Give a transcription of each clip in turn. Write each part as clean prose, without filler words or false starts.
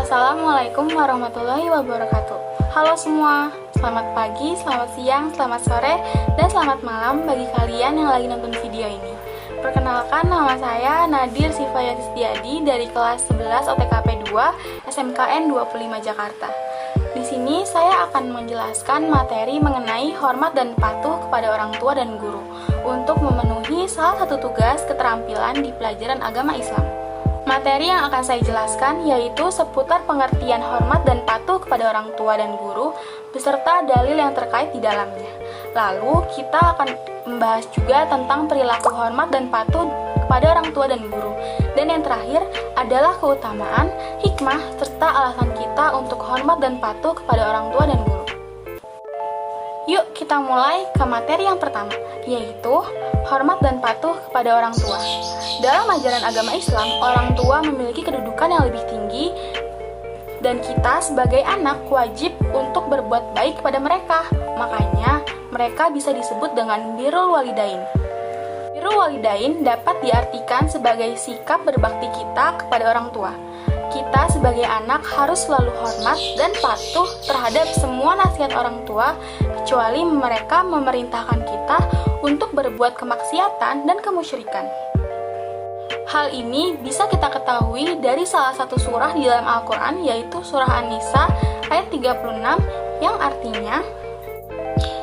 Assalamualaikum warahmatullahi wabarakatuh. Halo semua, selamat pagi, selamat siang, selamat sore, dan selamat malam bagi kalian yang lagi nonton video ini. Perkenalkan, nama saya Nadir Sifayati Setiadi dari kelas 11 OTKP 2 SMKN 25 Jakarta. Di sini saya akan menjelaskan materi mengenai hormat dan patuh kepada orang tua dan guru untuk memenuhi salah satu tugas keterampilan di pelajaran agama Islam. Materi yang akan saya jelaskan yaitu seputar pengertian hormat dan patuh kepada orang tua dan guru beserta dalil yang terkait di dalamnya. Lalu kita akan membahas juga tentang perilaku hormat dan patuh kepada orang tua dan guru. Dan yang terakhir adalah keutamaan, hikmah, serta alasan kita untuk hormat dan patuh kepada orang tua dan guru. Yuk kita mulai ke materi yang pertama, yaitu hormat dan patuh kepada orang tua. Dalam ajaran agama Islam, orang tua memiliki kedudukan yang lebih tinggi dan kita sebagai anak wajib untuk berbuat baik kepada mereka. Makanya, mereka bisa disebut dengan birrul walidain. Birrul walidain dapat diartikan sebagai sikap berbakti kita kepada orang tua. Kita sebagai anak harus selalu hormat dan patuh terhadap semua nasihat orang tua, kecuali mereka memerintahkan kita untuk berbuat kemaksiatan dan kemusyrikan. Hal ini bisa kita ketahui dari salah satu surah di dalam Al-Quran, yaitu surah An-Nisa ayat 36 yang artinya,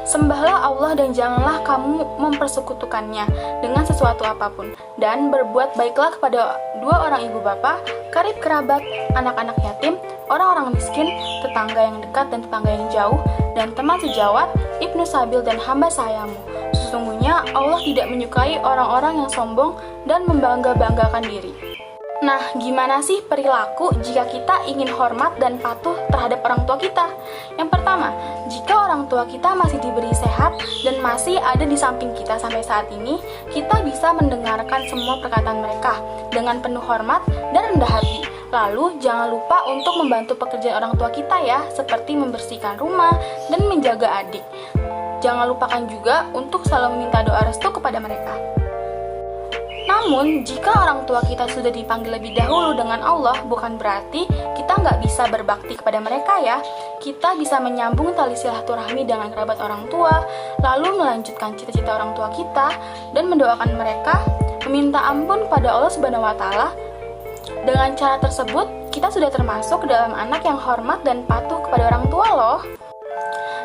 sembahlah Allah dan janganlah kamu mempersekutukannya dengan sesuatu apapun, dan berbuat baiklah kepada dua orang ibu bapa, karib kerabat, anak-anak yatim, orang-orang miskin, tetangga yang dekat dan tetangga yang jauh, dan teman sejawat, ibnu sabil dan hamba sayamu. Sesungguhnya Allah tidak menyukai orang-orang yang sombong dan membangga-banggakan diri. Nah, gimana sih perilaku jika kita ingin hormat dan patuh terhadap orang tua kita? Yang pertama, jika orang tua kita masih diberi sehat dan masih ada di samping kita sampai saat ini, kita bisa mendengarkan semua perkataan mereka dengan penuh hormat dan rendah hati. Lalu, jangan lupa untuk membantu pekerjaan orang tua kita ya, seperti membersihkan rumah dan menjaga adik. Jangan lupakan juga untuk selalu meminta doa restu kepada mereka. Namun, jika orang tua kita sudah dipanggil lebih dahulu dengan Allah, bukan berarti kita nggak bisa berbakti kepada mereka ya. Kita bisa menyambung tali silaturahmi dengan kerabat orang tua, lalu melanjutkan cita-cita orang tua kita, dan mendoakan mereka, meminta ampun pada Allah Subhanahu wa Ta'ala. Dengan cara tersebut, kita sudah termasuk dalam anak yang hormat dan patuh kepada orang tua loh.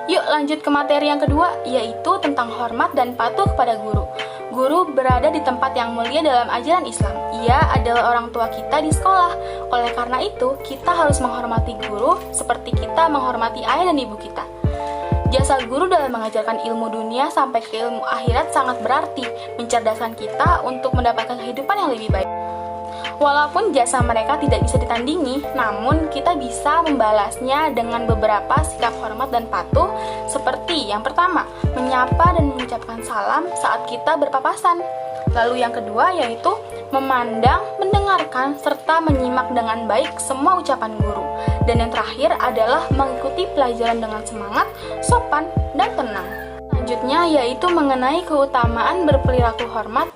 Yuk lanjut ke materi yang kedua, yaitu tentang hormat dan patuh kepada guru. Guru berada di tempat yang mulia dalam ajaran Islam. Ia adalah orang tua kita di sekolah. Oleh karena itu, kita harus menghormati guru seperti kita menghormati ayah dan ibu kita. Jasa guru dalam mengajarkan ilmu dunia sampai ke ilmu akhirat sangat berarti, mencerdaskan kita untuk mendapatkan kehidupan yang lebih baik. Walaupun jasa mereka tidak bisa ditandingi, namun kita bisa membalasnya dengan beberapa sikap hormat dan patuh, seperti yang pertama, menyapa dan mengucapkan salam saat kita berpapasan. Lalu yang kedua yaitu memandang, mendengarkan, serta menyimak dengan baik semua ucapan guru. Dan yang terakhir adalah mengikuti pelajaran dengan semangat, sopan, dan tenang. Selanjutnya yaitu mengenai keutamaan berperilaku hormat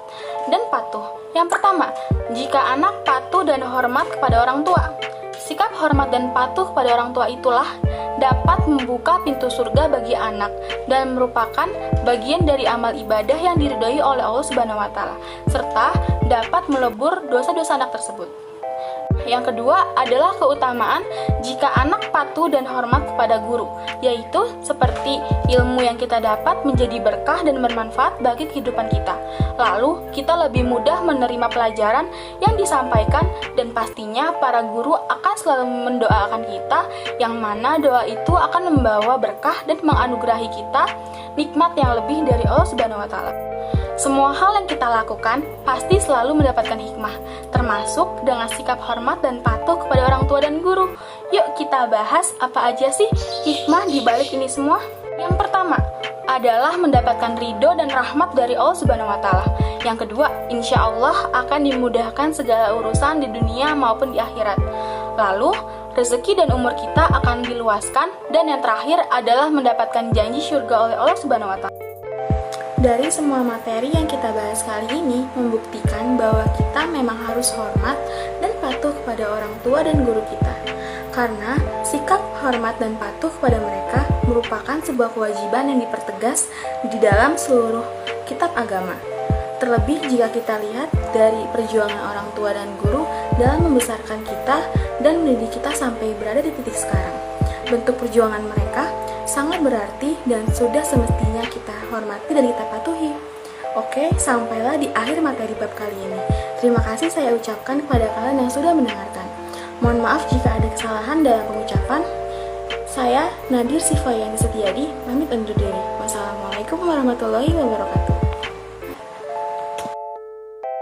dan patuh. Yang pertama, jika anak patuh dan hormat kepada orang tua. Sikap hormat dan patuh kepada orang tua itulah dapat membuka pintu surga bagi anak dan merupakan bagian dari amal ibadah yang diridhoi oleh Allah Subhanahu wa Ta'ala, serta dapat melebur dosa-dosa anak tersebut. Yang kedua adalah keutamaan jika anak patuh dan hormat kepada guru, yaitu seperti ilmu yang kita dapat menjadi berkah dan bermanfaat bagi kehidupan kita. Lalu, kita lebih mudah menerima pelajaran yang disampaikan dan pastinya para guru akan selalu mendoakan kita, yang mana doa itu akan membawa berkah dan menganugerahi kita nikmat yang lebih dari Allah Subhanahu wa Ta'ala. Semua hal yang kita lakukan pasti selalu mendapatkan hikmah, termasuk dengan sikap hormat dan patuh kepada orang tua dan guru. Yuk kita bahas apa aja sih hikmah di balik ini semua. Yang pertama adalah mendapatkan ridho dan rahmat dari Allah Subhanahu wa Ta'ala. Yang kedua, insya Allah akan dimudahkan segala urusan di dunia maupun di akhirat. Lalu, rezeki dan umur kita akan diluaskan. Dan yang terakhir adalah mendapatkan janji surga oleh Allah Subhanahu wa Ta'ala. Dari semua materi yang kita bahas kali ini membuktikan bahwa kita memang harus hormat dan patuh kepada orang tua dan guru kita. karena sikap hormat dan patuh kepada mereka merupakan sebuah kewajiban yang dipertegas di dalam seluruh kitab agama. Terlebih jika kita lihat dari perjuangan orang tua dan guru dalam membesarkan kita dan mendidik kita sampai berada di titik sekarang. Bentuk perjuangan mereka sangat berarti dan sudah semestinya kita hormati dan kita patuhi. Oke, sampailah di akhir materi bab kali ini. Terima kasih saya ucapkan kepada kalian yang sudah mendengarkan. Mohon maaf jika ada kesalahan dalam pengucapan. Saya Nadir Sifayani Setiadi, pamit undur diri. Wassalamualaikum warahmatullahi wabarakatuh.